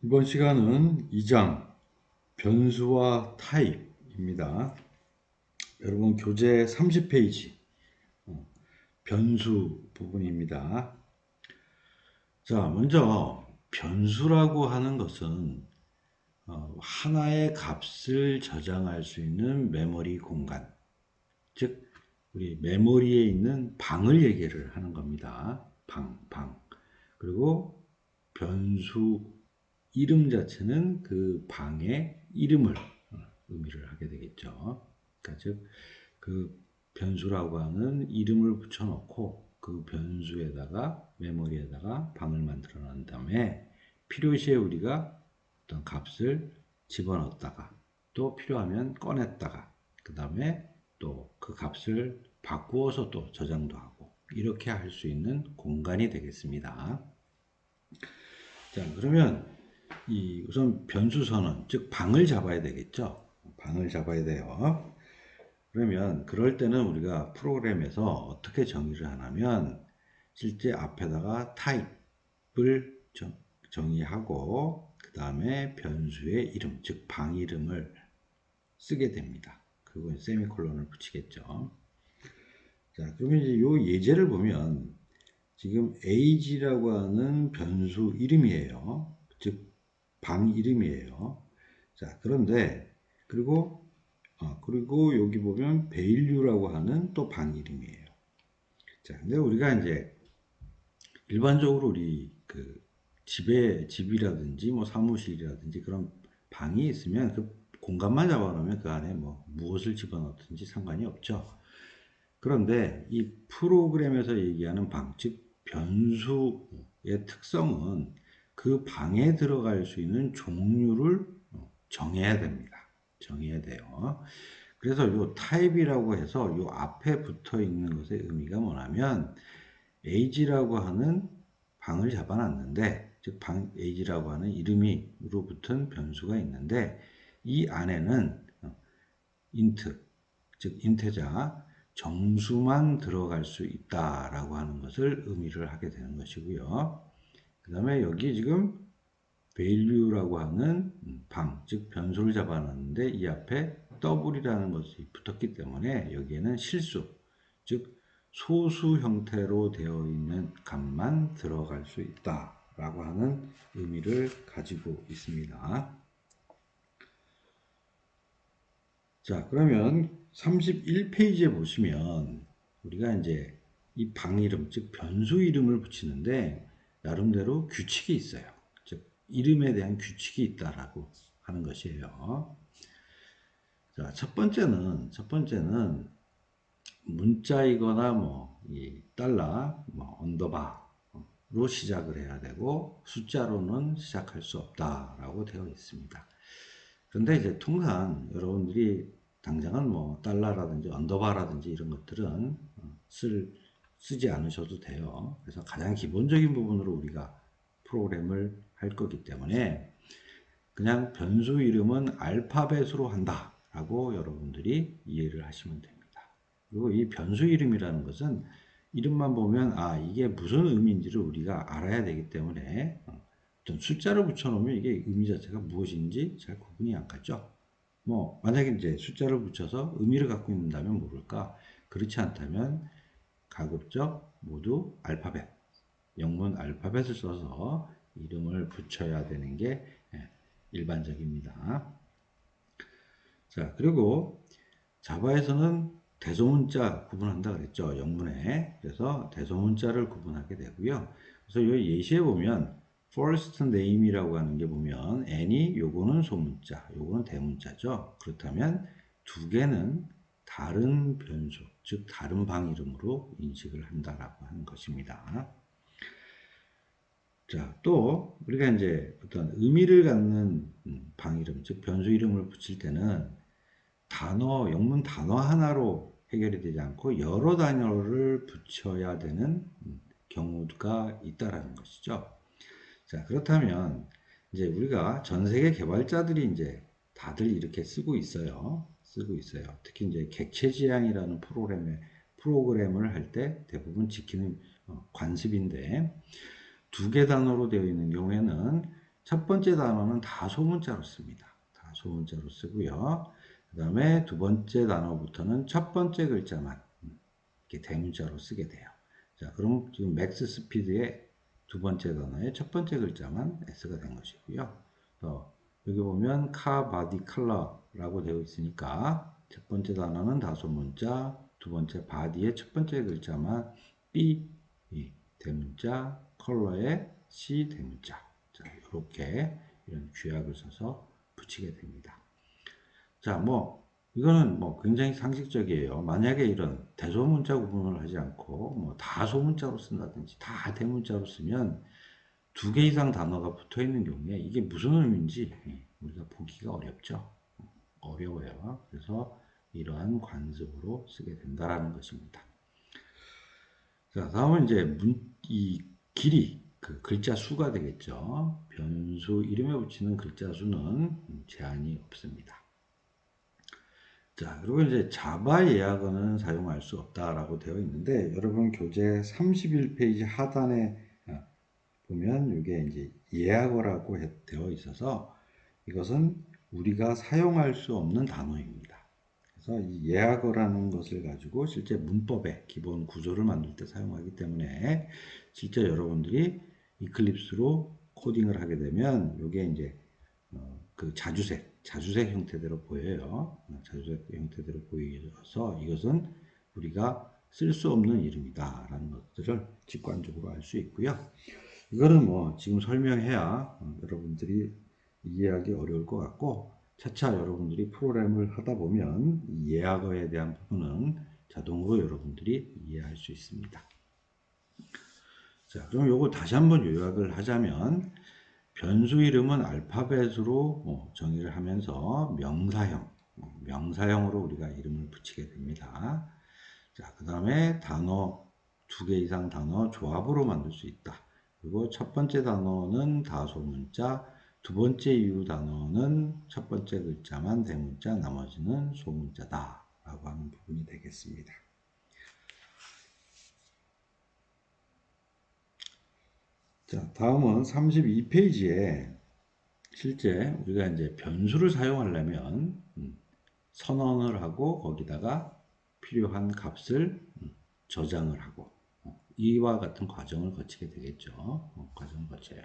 이번 시간은 2장 변수와 타입입니다. 여러분 교재 30페이지 변수 부분입니다. 자, 먼저 변수라고 하는 것은 하나의 값을 저장할 수 있는 메모리 공간, 즉 우리 메모리에 있는 방을 얘기를 하는 겁니다. 방. 그리고 변수 이름 자체는 그 방의 이름을 의미를 하게 되겠죠. 그러니까 즉, 그 변수라고 하는 이름을 붙여놓고 그 변수에다가 메모리에다가 방을 만들어 놓은 다음에 필요시에 우리가 어떤 값을 집어넣었다가 또 필요하면 꺼냈다가 그 다음에 또 그 값을 바꾸어서 또 저장도 하고 이렇게 할 수 있는 공간이 되겠습니다. 자, 그러면 이 우선 변수 선언, 즉 방을 잡아야 되겠죠. 방을 잡아야 돼요. 그러면 그럴 때는 우리가 프로그램에서 어떻게 정의를 하냐면 실제 앞에다가 타입을 정의하고 그 다음에 변수의 이름, 즉 방 이름을 쓰게 됩니다. 그리고 세미콜론을 붙이겠죠. 자, 그러면 이제 요 예제를 보면 지금 age라고 하는 변수 이름이에요. 즉 방 이름이에요. 자, 그런데 그리고 여기 보면 value라고 하는 또 방 이름이에요. 자, 근데 우리가 이제 일반적으로 우리 그 집이라든지 뭐 사무실이라든지 그런 방이 있으면 그 공간만 잡아놓으면 그 안에 뭐 무엇을 집어넣든지 상관이 없죠. 그런데 이 프로그램에서 얘기하는 방, 즉 변수의 특성은 그 방에 들어갈 수 있는 종류를 정해야 됩니다. 정해야 돼요. 그래서 요 타입이라고 해서 요 앞에 붙어 있는 것의 의미가 뭐냐면 age라고 하는 방을 잡아놨는데 즉 방 age라고 하는 이름으로 붙은 변수가 있는데 이 안에는 int 즉 인테자 정수만 들어갈 수 있다라고 하는 것을 의미를 하게 되는 것이고요. 그 다음에 여기 지금 value라고 하는 방, 즉 변수를 잡아놨는데 이 앞에 double이라는 것이 붙었기 때문에 여기에는 실수, 즉 소수 형태로 되어 있는 값만 들어갈 수 있다라고 하는 의미를 가지고 있습니다. 자, 그러면 31페이지에 보시면 우리가 이제 이 방 이름, 즉 변수 이름을 붙이는데 나름대로 규칙이 있어요. 즉 이름에 대한 규칙이 있다라고 하는 것이에요. 자, 첫 번째는 문자이거나 뭐 이 달러, 뭐 언더바로 시작을 해야 되고 숫자로는 시작할 수 없다라고 되어 있습니다. 그런데 이제 통상 여러분들이 당장은 뭐 달러라든지 언더바라든지 이런 것들은 쓰지 않으셔도 돼요. 그래서 가장 기본적인 부분으로 우리가 프로그램을 할 거기 때문에 그냥 변수 이름은 알파벳으로 한다라고 여러분들이 이해를 하시면 됩니다. 그리고 이 변수 이름이라는 것은 이름만 보면 아 이게 무슨 의미인지를 우리가 알아야 되기 때문에 어떤 숫자를 붙여놓으면 이게 의미 자체가 무엇인지 잘 구분이 안 가죠. 뭐 만약에 이제 숫자를 붙여서 의미를 갖고 있다면 모를까. 그렇지 않다면 가급적 모두 알파벳, 영문 알파벳을 써서 이름을 붙여야 되는 게 일반적입니다. 자, 그리고 자바에서는 대소문자 구분한다 그랬죠. 영문에. 그래서 대소문자를 구분하게 되고요. 그래서 이 예시에 보면 first name이라고 하는 게 보면 n이 요거는 소문자, 요거는 대문자죠. 그렇다면 두 개는 다른 변수, 즉 다른 방 이름으로 인식을 한다라고 하는 것입니다. 자, 또 우리가 이제 어떤 의미를 갖는 방 이름, 즉 변수 이름을 붙일 때는 영문 단어 하나로 해결이 되지 않고 여러 단어를 붙여야 되는 경우가 있다라는 것이죠. 자, 그렇다면 이제 우리가 전 세계 개발자들이 이제 다들 이렇게 쓰고 있어요. 쓰고 있어요. 특히 이제 객체지향이라는 프로그램을 할 때 대부분 지키는 관습인데 두 개 단어로 되어 있는 경우에는 첫 번째 단어는 다 소문자로 씁니다. 다 소문자로 쓰고요. 그 다음에 두 번째 단어부터는 첫 번째 글자만 이렇게 대문자로 쓰게 돼요. 자, 그럼 지금 맥스 스피드의 두 번째 단어의 첫 번째 글자만 S가 된 것이고요. 여기 보면 카, 바디, 컬러라고 되어 있으니까 첫 번째 단어는 다소문자, 두 번째 바디의 첫 번째 글자만 B, 대문자, 컬러의 C 대문자. 자, 이렇게 이런 쥐약을 써서 붙이게 됩니다. 자, 이거는 굉장히 상식적이에요. 만약에 이런 대소문자 구분을 하지 않고 다소문자로 쓴다든지 다 대문자로 쓰면 두 개 이상 단어가 붙어 있는 경우에 이게 무슨 의미인지 우리가 보기가 어렵죠. 어려워요. 그래서 이러한 관습으로 쓰게 된다라는 것입니다. 자, 다음은 이제 이 길이, 그 글자 수가 되겠죠. 변수 이름에 붙이는 글자 수는 제한이 없습니다. 자, 그리고 이제 자바 예약어는 사용할 수 없다라고 되어 있는데, 여러분 교재 31페이지 하단에 보면 이게 이제 예약어라고 되어 있어서 이것은 우리가 사용할 수 없는 단어입니다. 그래서 이 예약어라는 것을 가지고 실제 문법의 기본 구조를 만들 때 사용하기 때문에 실제 여러분들이 이클립스로 코딩을 하게 되면 이게 이제 그 자주색 형태대로 보여요. 자주색 형태대로 보여서 이것은 우리가 쓸 수 없는 이름이다라는 것들을 직관적으로 알 수 있고요. 이거는 지금 설명해야 여러분들이 이해하기 어려울 것 같고 차차 여러분들이 프로그램을 하다 보면 이 예약어에 대한 부분은 자동으로 여러분들이 이해할 수 있습니다. 자, 그럼 요거 다시 한번 요약을 하자면 변수 이름은 알파벳으로 정의를 하면서 명사형으로 우리가 이름을 붙이게 됩니다. 자, 그 다음에 단어, 두 개 이상 단어 조합으로 만들 수 있다. 그리고 첫 번째 단어는 다소문자, 두 번째 이유 단어는 첫 번째 글자만 대문자, 나머지는 소문자다. 라고 하는 부분이 되겠습니다. 자, 다음은 32페이지에 실제 우리가 이제 변수를 사용하려면 선언을 하고 거기다가 필요한 값을 저장을 하고 이와 같은 과정을 거치게 되겠죠. 과정을 거쳐요.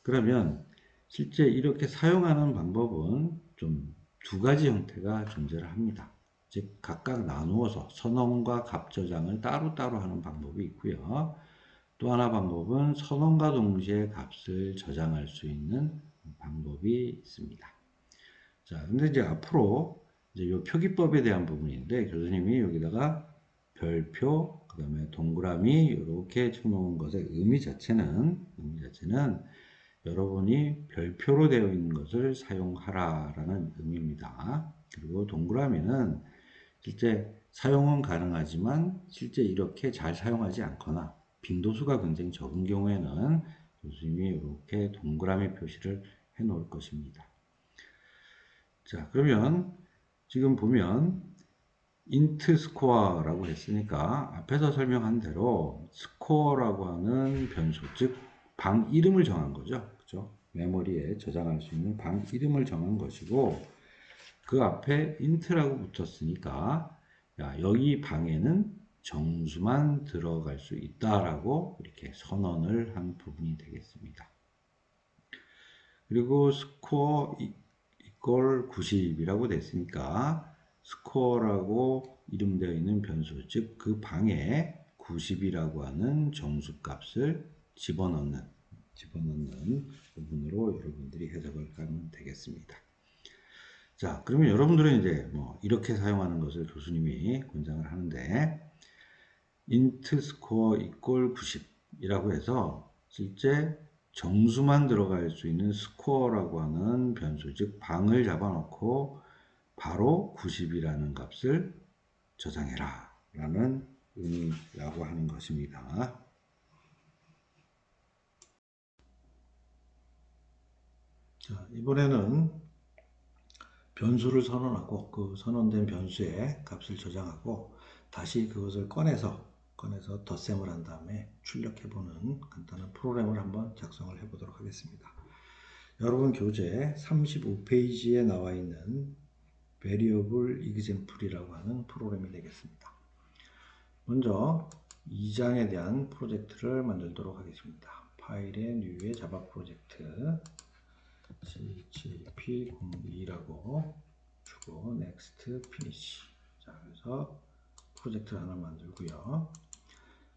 그러면 실제 이렇게 사용하는 방법은 좀 두 가지 형태가 존재를 합니다. 즉 각각 나누어서 선언과 값 저장을 따로따로 하는 방법이 있고요. 또 하나 방법은 선언과 동시에 값을 저장할 수 있는 방법이 있습니다. 자, 근데 이제 앞으로 이제 이 표기법에 대한 부분인데 교수님이 여기다가 별표, 그 다음에 동그라미 이렇게 쳐놓은 것의 의미 자체는 여러분이 별표로 되어 있는 것을 사용하라라는 의미입니다. 그리고 동그라미는 실제 사용은 가능하지만 실제 이렇게 잘 사용하지 않거나 빈도수가 굉장히 적은 경우에는 교수님이 이렇게 동그라미 표시를 해 놓을 것입니다. 자, 그러면 지금 보면 int score라고 했으니까 앞에서 설명한 대로 score라고 하는 변수, 즉 방 이름을 정한 거죠. 그죠? 메모리에 저장할 수 있는 방 이름을 정한 것이고 그 앞에 int라고 붙었으니까 여기 방에는 정수만 들어갈 수 있다라고 이렇게 선언을 한 부분이 되겠습니다. 그리고 score 이퀄 90이라고 됐으니까 스코어라고 이름되어 있는 변수, 즉 그 방에 90이라고 하는 정수값을 집어넣는 부분으로 여러분들이 해석을 하면 되겠습니다. 자, 그러면 여러분들은 이제 이렇게 사용하는 것을 교수님이 권장을 하는데 int score equal 90이라고 해서 실제 정수만 들어갈 수 있는 score라고 하는 변수, 즉 방을 잡아놓고 바로 90이라는 값을 저장해라 라는 의미라고 하는 것입니다. 자, 이번에는 변수를 선언하고 그 선언된 변수의 값을 저장하고 다시 그것을 꺼내서 덧셈을 한 다음에 출력해보는 간단한 프로그램을 한번 작성을 해보도록 하겠습니다. 여러분 교재 35페이지에 나와 있는 Variable Example이라고 하는 프로그램이 되겠습니다. 먼저 2장에 대한 프로젝트를 만들도록 하겠습니다. 파일의 New에 자바 프로젝트 CHP02라고 주고 Next Finish. 자, 그래서 프로젝트를 하나 만들고요.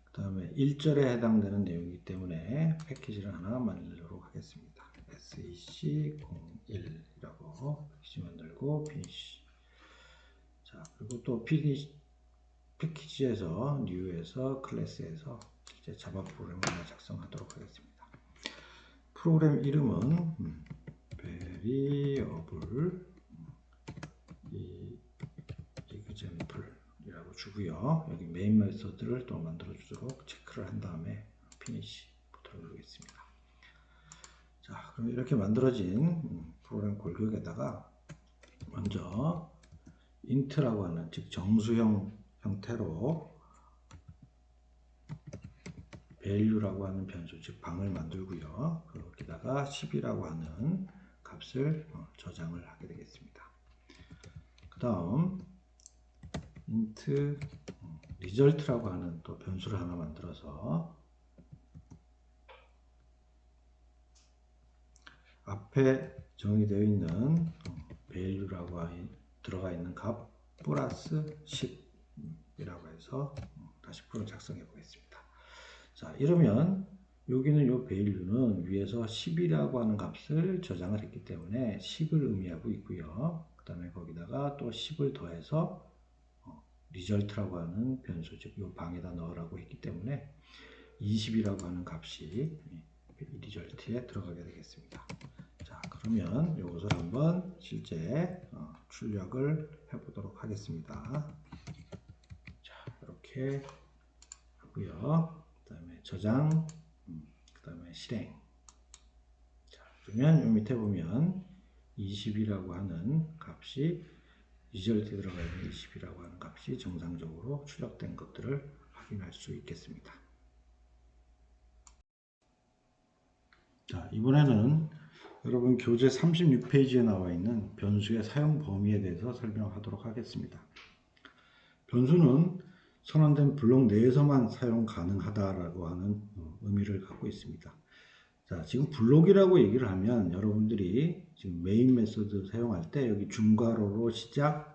그 다음에 1절에 해당되는 내용이기 때문에 패키지를 하나 만들도록 하겠습니다. SEC01이라고 패키지 만들고 Finish. 자, 그리고 또 Finish 패키지에서 New에서 클래스에서 이제 자바 프로그램을 하나 작성하도록 하겠습니다. 프로그램 이름은 Variable Example이라고 주고요. 여기 메인 메서드를 또 만들어 주도록 체크를 한 다음에 Finish 버튼을 누르겠습니다. 자, 그럼 이렇게 만들어진 프로그램 골격에다가 먼저 int라고 하는 즉 정수형 형태로 value라고 하는 변수 즉 방을 만들고요. 거기다가 10이라고 하는 값을 저장을 하게 되겠습니다. 그 다음 int result라고 하는 또 변수를 하나 만들어서 앞에 정의되어 있는 value라고 들어가 있는 값 플러스 10이라고 해서 다시 프로그램 작성해 보겠습니다. 자, 이러면 여기는 이 value는 위에서 10이라고 하는 값을 저장을 했기 때문에 10을 의미하고 있고요. 그 다음에 거기다가 또 10을 더해서 result라고 하는 변수, 즉 이 방에다 넣으라고 했기 때문에 20이라고 하는 값이 result에 들어가게 되겠습니다. 자, 그러면 이것을 한번 실제 출력을 해보도록 하겠습니다. 자, 이렇게 하고요. 그 다음에 저장, 그 다음에 실행. 자, 그러면 이 밑에 보면 20이라고 하는 값이 result에 들어가 있는 20이라고 하는 값이 정상적으로 출력된 것들을 확인할 수 있겠습니다. 자, 이번에는 여러분 교재 36페이지에 나와 있는 변수의 사용 범위에 대해서 설명하도록 하겠습니다. 변수는 선언된 블록 내에서만 사용 가능하다라고 하는 의미를 갖고 있습니다. 자, 지금 블록이라고 얘기를 하면 여러분들이 지금 메인 메소드 사용할 때 여기 중괄호로 시작,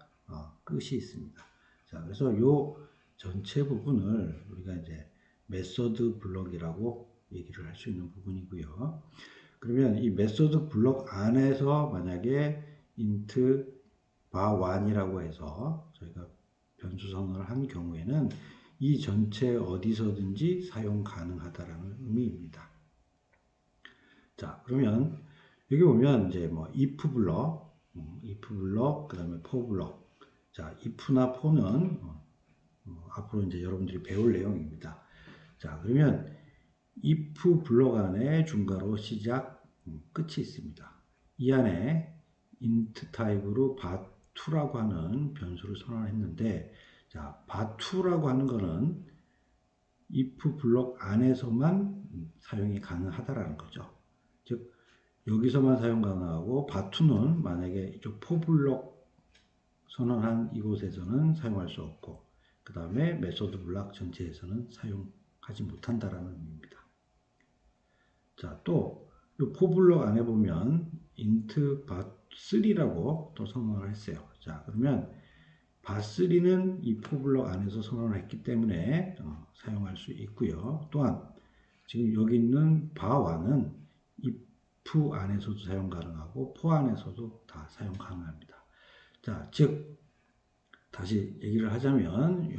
끝이 있습니다. 자, 그래서 요 전체 부분을 우리가 이제 메소드 블록이라고 얘기를 할 수 있는 부분이고요. 그러면 이 메소드 블록 안에서 만약에 int var1이라고 해서 저희가 변수 선언을 한 경우에는 이 전체 어디서든지 사용 가능하다라는 의미입니다. 자, 그러면 여기 보면 이제 뭐 if 블록, 그 다음에 for 블록. 자, if나 for는 앞으로 이제 여러분들이 배울 내용입니다. 자, 그러면 if 블록 안에 중괄호 시작, 끝이 있습니다. 이 안에 int 타입으로 var2라고 하는 변수를 선언했는데, 자, var2라고 하는 거는 if 블록 안에서만 사용이 가능하다라는 거죠. 즉, 여기서만 사용 가능하고 var2는 만약에 이쪽 for 블록 선언한 이곳에서는 사용할 수 없고, 그 다음에 메소드 블록 전체에서는 사용하지 못한다라는 의미입니다. 자, 또 이 for 블록 안에 보면 int var3라고 또 선언을 했어요. 자, 그러면 var3는 이 for 블록 안에서 선언을 했기 때문에 사용할 수 있고요. 또한 지금 여기 있는 var1은 if 안에서도 사용 가능하고 for 안에서도 다 사용 가능합니다. 자, 즉 다시 얘기를 하자면 이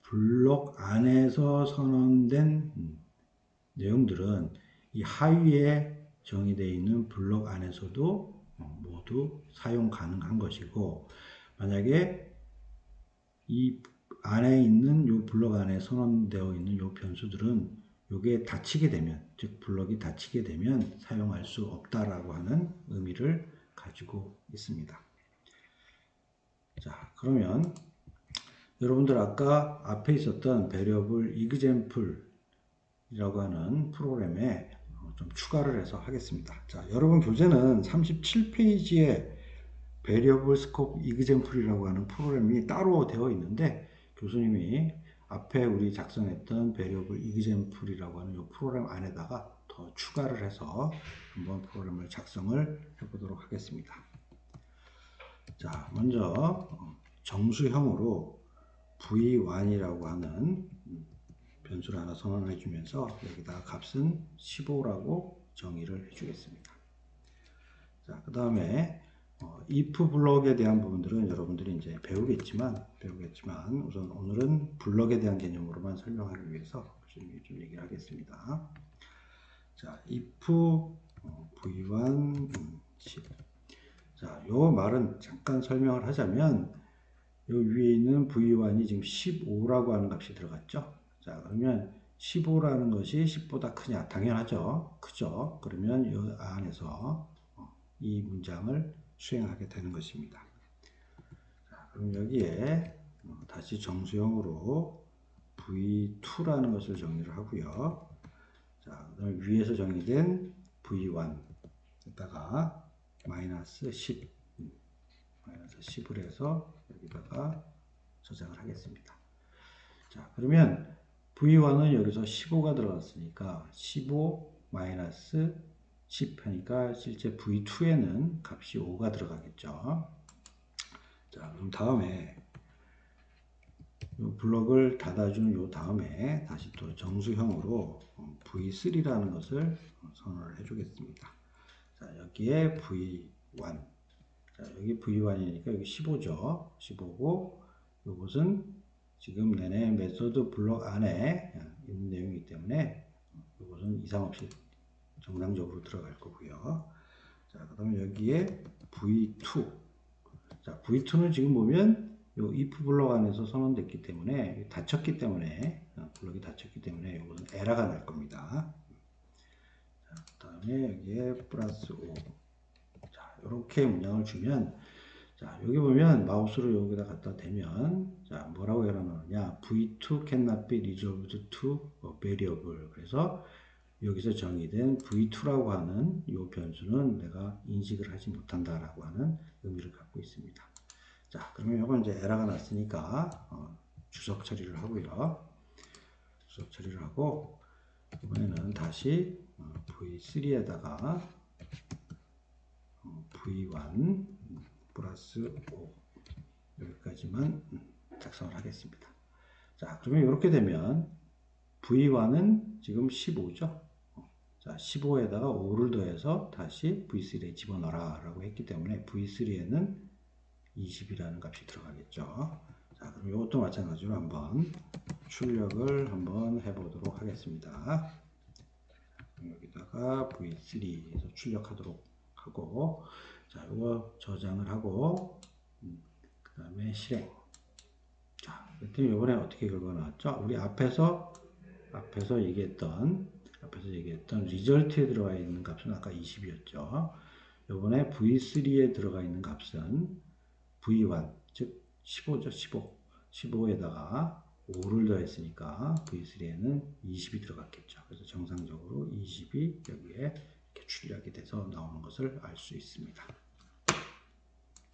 블록 안에서 선언된 내용들은 이 하위에 정의되어 있는 블록 안에서도 모두 사용 가능한 것이고, 만약에 이 안에 있는 이 블록 안에 선언되어 있는 이 변수들은 이게 닫히게 되면, 즉 블록이 닫히게 되면 사용할 수 없다라고 하는 의미를 가지고 있습니다. 자, 그러면 여러분들 아까 앞에 있었던 variable example이라고 하는 프로그램에 좀 추가를 해서 하겠습니다. 자, 여러분 교재는 37페이지에 Variable Scope Example이라고 하는 프로그램이 따로 되어 있는데 교수님이 앞에 우리 작성했던 Variable Example이라고 하는 이 프로그램 안에다가 더 추가를 해서 한번 프로그램을 작성을 해보도록 하겠습니다. 자, 먼저 정수형으로 v1이라고 하는 변수를 하나 선언해 주면서 여기다가 값은 15라고 정의를 해 주겠습니다. 자, 그 다음에 if 블럭에 대한 부분들은 여러분들이 이제 배우겠지만 우선 오늘은 블럭에 대한 개념으로만 설명하기 위해서 좀 얘기를 하겠습니다. 자, if v1 10. 자, 요 말은 잠깐 설명을 하자면 요 위에 있는 v1이 지금 15라고 하는 값이 들어갔죠. 자, 그러면 15라는 것이 10보다 크냐? 당연하죠. 크죠. 그러면 이 안에서 이 문장을 수행하게 되는 것입니다. 자, 그럼 여기에 다시 정수형으로 v2라는 것을 정의를 하고요. 자, 그다음에 위에서 정의된 v1에다가 마이너스 10, 마이너스 10을 해서 여기다가 저장을 하겠습니다. 자, 그러면 v1은 여기서 15가 들어갔으니까 15 마이너스 10 하니까 실제 v2에는 값이 5가 들어가겠죠. 자, 그럼 다음에 이 블럭을 닫아준 요 다음에 다시 또 정수형으로 v3라는 것을 선언을 해주겠습니다. 자, 여기에 v1. 자, 여기 v1이니까 여기 15죠. 15고 이것은 지금 내내 메소드 블록 안에 있는 내용이기 때문에 이것은 이상 없이 정상적으로 들어갈 거고요. 자, 그 다음에 여기에 v2. 자, v2는 지금 보면 요 if 블록 안에서 선언됐기 때문에 닫혔기 때문에 블록이 닫혔기 때문에 이것은 에러가 날 겁니다. 자, 그 다음에 여기에 플러스 5. 자, 이렇게 문장을 주면 자, 여기 보면 마우스로 여기다 갖다 대면 자, 뭐라고 해놨느냐? v2 cannot be resolved to a variable. 그래서 여기서 정의된 v2라고 하는 이 변수는 내가 인식을 하지 못한다라고 하는 의미를 갖고 있습니다. 자, 그러면 이건 이제 에러가 났으니까 주석 처리를 하고요. 주석 처리를 하고 이번에는 다시 v3에다가 v1 플러스 5 여기까지만 작성을 하겠습니다. 자, 그러면 이렇게 되면 v1은 지금 15죠. 자, 15에다가 5를 더해서 다시 v3에 집어넣어라 라고 했기 때문에 v3에는 20이라는 값이 들어가겠죠. 자, 그럼 이것도 마찬가지로 한번 출력을 한번 해보도록 하겠습니다. 여기다가 v3에서 출력하도록 하고, 자, 이거 저장을 하고, 그 다음에 실행. 자, 그랬더니 이번에 어떻게 결과가 나왔죠? 우리 앞에서 얘기했던 리절트에 들어가 있는 값은 아까 20이었죠. 이번에 v3에 들어가 있는 값은 v1, 즉 15죠. 15에다가 5를 더했으니까 v3에는 20이 들어갔겠죠. 그래서 정상적으로 20이 여기에 이렇게 출력이 돼서 나오는 것을 알 수 있습니다.